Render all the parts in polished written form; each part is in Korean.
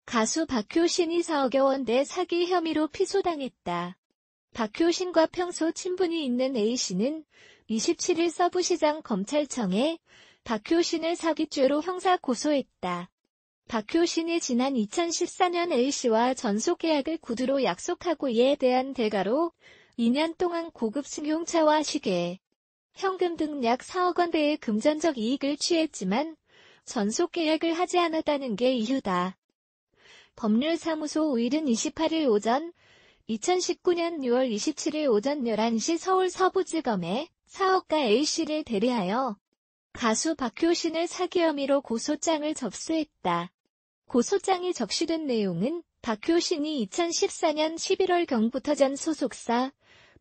가수 박효신이 4억여 원대 사기 혐의로 피소당했다. 박효신과 평소 친분이 있는 A씨는 27일 서부시장 검찰청에 박효신을 사기죄로 형사 고소했다. 박효신이 지난 2014년 A씨와 전속계약을 구두로 약속하고 이에 대한 대가로 2년 동안 고급 승용차와 시계, 현금 등 약 4억 원대의 금전적 이익을 취했지만 전속계약을 하지 않았다는 게 이유다. 법률사무소 5일은 28일 오전, 2019년 6월 27일 오전 11시 서울 서부지검에 사업가 A씨를 대리하여 가수 박효신을 사기 혐의로 고소장을 접수했다. 고소장이 적시된 내용은 박효신이 2014년 11월경부터 전 소속사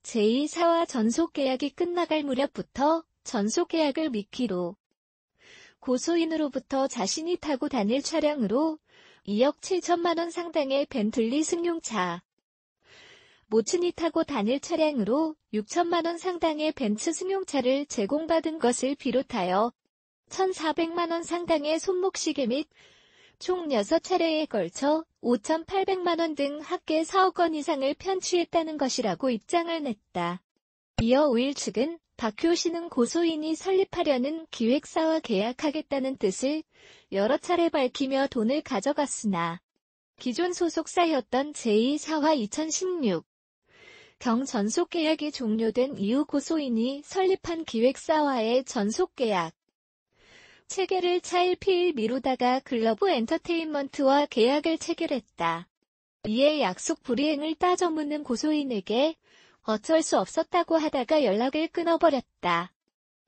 제2사와 전속계약이 끝나갈 무렵부터 전속계약을 미끼로 고소인으로부터 자신이 타고 다닐 차량으로 2억 7천만 원 상당의 벤틀리 승용차, 모친이 타고 다닐 차량으로 6천만 원 상당의 벤츠 승용차를 제공받은 것을 비롯하여 1,400만 원 상당의 손목시계 및 총 6차례에 걸쳐 5,800만 원 등 합계 4억 원 이상을 편취했다는 것이라고 입장을 냈다. 이어 5일 측은 박효신은 고소인이 설립하려는 기획사와 계약하겠다는 뜻을 여러 차례 밝히며 돈을 가져갔으나 기존 소속사였던 제2사와 2016 경 전속계약이 종료된 이후 고소인이 설립한 기획사와의 전속계약 체결을 차일피일 미루다가 글러브 엔터테인먼트와 계약을 체결했다. 이에 약속 불이행을 따져 묻는 고소인에게 어쩔 수 없었다고 하다가 연락을 끊어버렸다.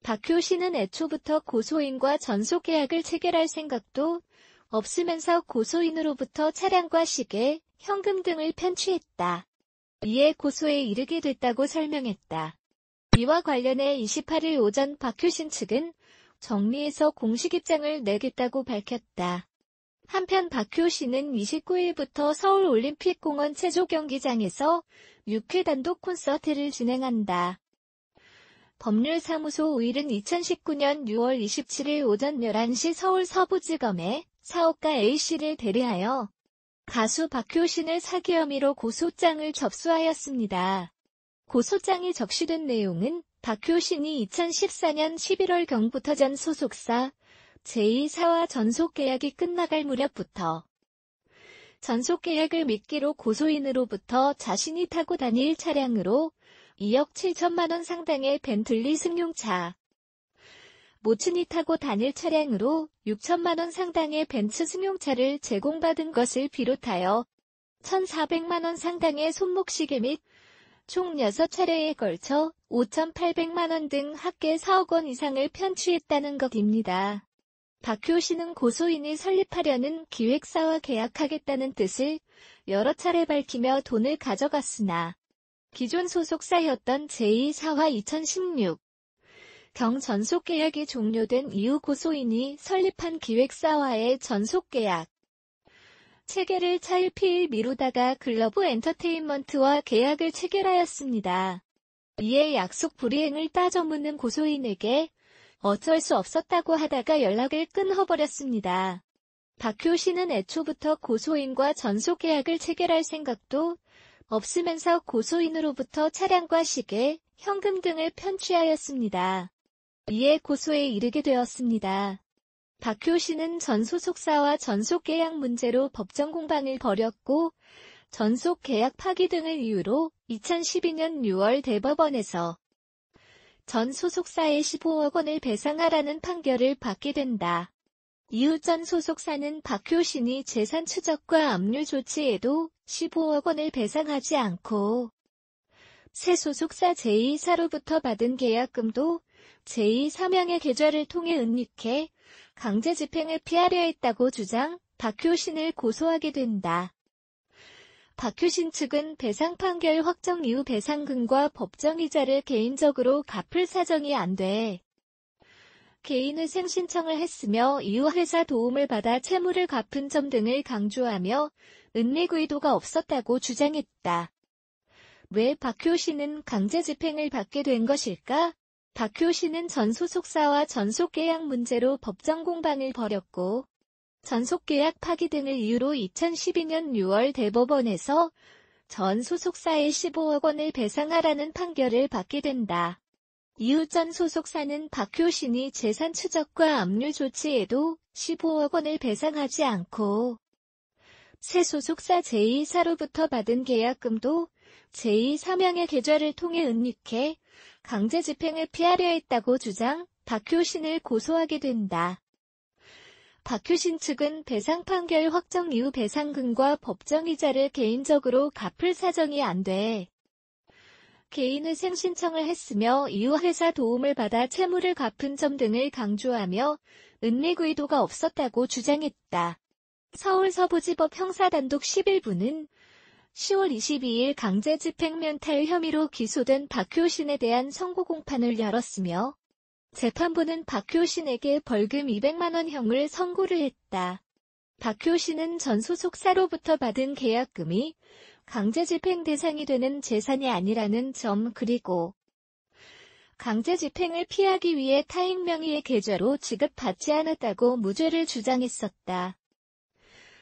박효신은 애초부터 고소인과 전속계약을 체결할 생각도 없으면서 고소인으로부터 차량과 시계, 현금 등을 편취했다. 이에 고소에 이르게 됐다고 설명했다. 이와 관련해 28일 오전 박효신 측은 정리해서 공식 입장을 내겠다고 밝혔다. 한편 박효신은 29일부터 서울올림픽공원 체조경기장에서 6회 단독 콘서트를 진행한다. 법률사무소 5일은 2019년 6월 27일 오전 11시 서울 서부지검에 사업가 A씨를 대리하여 가수 박효신을 사기 혐의로 고소장을 접수하였습니다. 고소장이 적시된 내용은 박효신이 2014년 11월경부터 전 소속사 제2사와 전속계약이 끝나갈 무렵부터 전속계약을 미끼로 고소인으로부터 자신이 타고 다닐 차량으로 2억 7천만 원 상당의 벤틀리 승용차, 모친이 타고 다닐 차량으로 6천만 원 상당의 벤츠 승용차를 제공받은 것을 비롯하여 1,400만 원 상당의 손목시계 및 총 6차례에 걸쳐 5,800만 원 등 합계 4억 원 이상을 편취했다는 것입니다. 박효신은 고소인이 설립하려는 기획사와 계약하겠다는 뜻을 여러 차례 밝히며 돈을 가져갔으나 기존 소속사였던 제2사와 2016 경 전속계약이 종료된 이후 고소인이 설립한 기획사와의 전속계약 체결을 차일피일 미루다가 글러브 엔터테인먼트와 계약을 체결하였습니다. 이에 약속 불이행을 따져 묻는 고소인에게 어쩔 수 없었다고 하다가 연락을 끊어버렸습니다. 박효신은 애초부터 고소인과 전속계약을 체결할 생각도 없으면서 고소인으로부터 차량과 시계, 현금 등을 편취하였습니다. 이에 고소에 이르게 되었습니다. 박효신은 전 소속사와 전속계약 문제로 법정 공방을 벌였고 전속계약 파기 등을 이유로 2012년 6월 대법원에서 전 소속사에 15억 원을 배상하라는 판결을 받게 된다. 이후 전 소속사는 박효신이 재산 추적과 압류 조치에도 15억 원을 배상하지 않고 새 소속사 제2사로부터 받은 계약금도 제2사명의 계좌를 통해 은닉해 강제 집행을 피하려 했다고 주장, 박효신을 고소하게 된다. 박효신 측은 배상 판결 확정 이후 배상금과 법정이자를 개인적으로 갚을 사정이 안 돼 개인회생 신청을 했으며 이후 회사 도움을 받아 채무를 갚은 점 등을 강조하며 은닉 의도가 없었다고 주장했다. 왜 박효신은 강제 집행을 받게 된 것일까? 박효신은 전 소속사와 전속계약 문제로 법정 공방을 벌였고 전속계약 파기 등을 이유로 2012년 6월 대법원에서 전 소속사에 15억 원을 배상하라는 판결을 받게 된다. 이후 전 소속사는 박효신이 재산 추적과 압류 조치에도 15억 원을 배상하지 않고 새 소속사 제2사로부터 받은 계약금도 제2사명의 계좌를 통해 은닉해 강제 집행을 피하려 했다고 주장, 박효신을 고소하게 된다. 박효신 측은 배상 판결 확정 이후 배상금과 법정이자를 개인적으로 갚을 사정이 안 돼 개인회생 신청을 했으며 이후 회사 도움을 받아 채무를 갚은 점 등을 강조하며 은닉 의도가 없었다고 주장했다. 서울서부지법 형사단독 11부는 10월 22일 강제집행 면탈 혐의로 기소된 박효신에 대한 선고 공판을 열었으며 재판부는 박효신에게 벌금 200만 원형을 선고를 했다. 박효신은 전 소속사로부터 받은 계약금이 강제집행 대상이 되는 재산이 아니라는 점 그리고 강제집행을 피하기 위해 타인 명의의 계좌로 지급받지 않았다고 무죄를 주장했었다.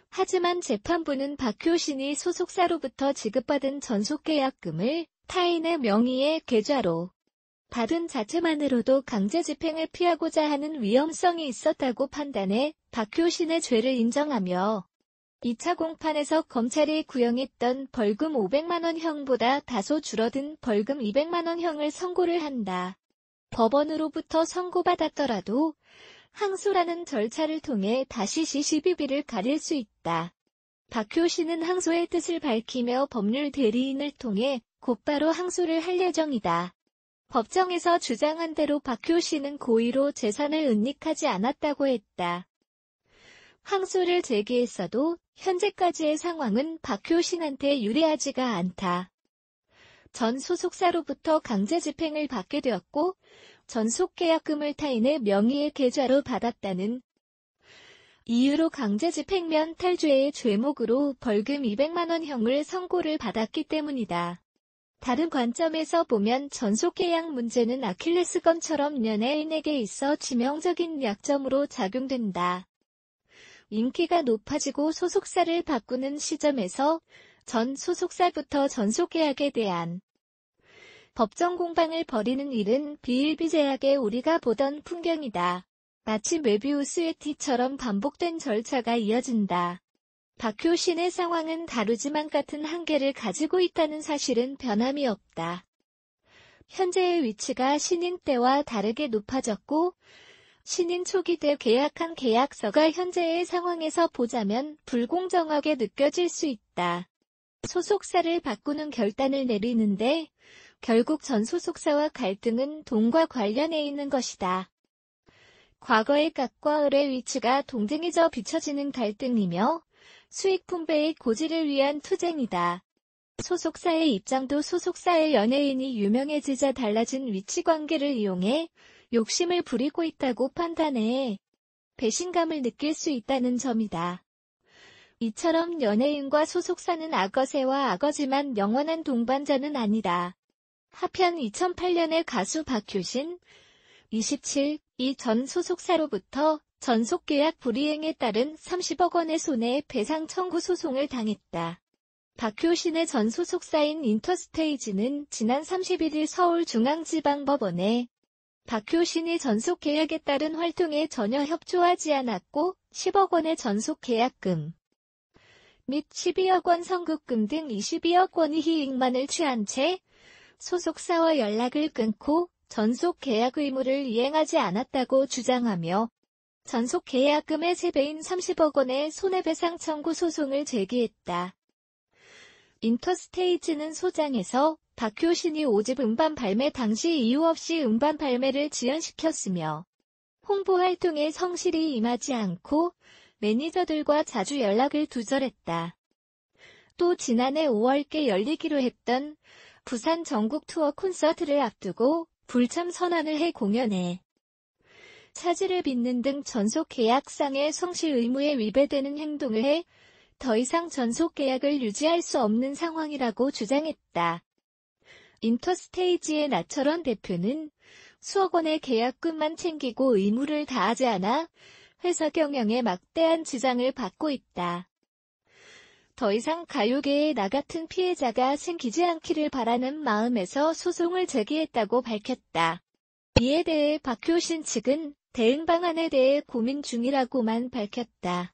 하지만 재판부는 박효신이 소속사로부터 지급받은 전속계약금을 타인의 명의의 계좌로 받은 자체만으로도 강제집행을 피하고자 하는 위험성이 있었다고 판단해 박효신의 죄를 인정하며 2차 공판에서 검찰이 구형했던 벌금 500만 원형보다 다소 줄어든 벌금 200만 원형을 선고를 한다. 법원으로부터 선고받았더라도 항소라는 절차를 통해 다시 시시비비를 가릴 수 있다. 박효신은 항소의 뜻을 밝히며 법률 대리인을 통해 곧바로 항소를 할 예정이다. 법정에서 주장한 대로 박효신은 고의로 재산을 은닉하지 않았다고 했다. 항소를 제기했어도 현재까지의 상황은 박효신한테 유리하지가 않다. 전 소속사로부터 강제집행을 받게 되었고 전속계약금을 타인의 명의의 계좌로 받았다는 이유로 강제집행 면탈죄의 죄목으로 벌금 200만 원형을 선고를 받았기 때문이다. 다른 관점에서 보면 전속계약 문제는 아킬레스건처럼 연예인에게 있어 치명적인 약점으로 작용된다. 인기가 높아지고 소속사를 바꾸는 시점에서 전 소속사부터 전속계약에 대한 법정 공방을 벌이는 일은 비일비재하게 우리가 보던 풍경이다. 마치 메비우스의 티처럼 반복된 절차가 이어진다. 박효신의 상황은 다르지만 같은 한계를 가지고 있다는 사실은 변함이 없다. 현재의 위치가 신인 때와 다르게 높아졌고 신인 초기 때 계약한 계약서가 현재의 상황에서 보자면 불공정하게 느껴질 수 있다. 소속사를 바꾸는 결단을 내리는데 결국 전 소속사와 갈등은 돈과 관련해 있는 것이다. 과거의 값과 을의 위치가 동등해져 비춰지는 갈등이며 수익 분배의 고지를 위한 투쟁이다. 소속사의 입장도 소속사의 연예인이 유명해지자 달라진 위치관계를 이용해 욕심을 부리고 있다고 판단해 배신감을 느낄 수 있다는 점이다. 이처럼 연예인과 소속사는 악어새와 악어지만 영원한 동반자는 아니다. 하편 2008년에 가수 박효신 27이 전 소속사로부터 전속계약 불이행에 따른 30억 원의 손해배상 청구 소송을 당했다. 박효신의 전 소속사인 인터스테이지는 지난 31일 서울중앙지방법원에 박효신이 전속계약에 따른 활동에 전혀 협조하지 않았고 10억 원의 전속계약금 및 12억 원 선급금 등 22억 원의 이익만을 취한 채 소속사와 연락을 끊고 전속계약 의무를 이행하지 않았다고 주장하며 전속계약금의 3배인 30억 원의 손해배상 청구 소송을 제기했다. 인터스테이지는 소장에서 박효신이 5집 음반 발매 당시 이유 없이 음반 발매를 지연시켰으며 홍보활동에 성실히 임하지 않고 매니저들과 자주 연락을 두절했다. 또 지난해 5월께 열리기로 했던 부산 전국 투어 콘서트를 앞두고 불참 선언을 해 공연에 차질을 빚는 등 전속계약상의 성실 의무에 위배되는 행동을 해 더 이상 전속계약을 유지할 수 없는 상황이라고 주장했다. 인터스테이지의 나철원 대표는 수억 원의 계약금만 챙기고 의무를 다하지 않아 회사 경영에 막대한 지장을 받고 있다. 더 이상 가요계에 나 같은 피해자가 생기지 않기를 바라는 마음에서 소송을 제기했다고 밝혔다. 이에 대해 박효신 측은 대응 방안에 대해 고민 중이라고만 밝혔다.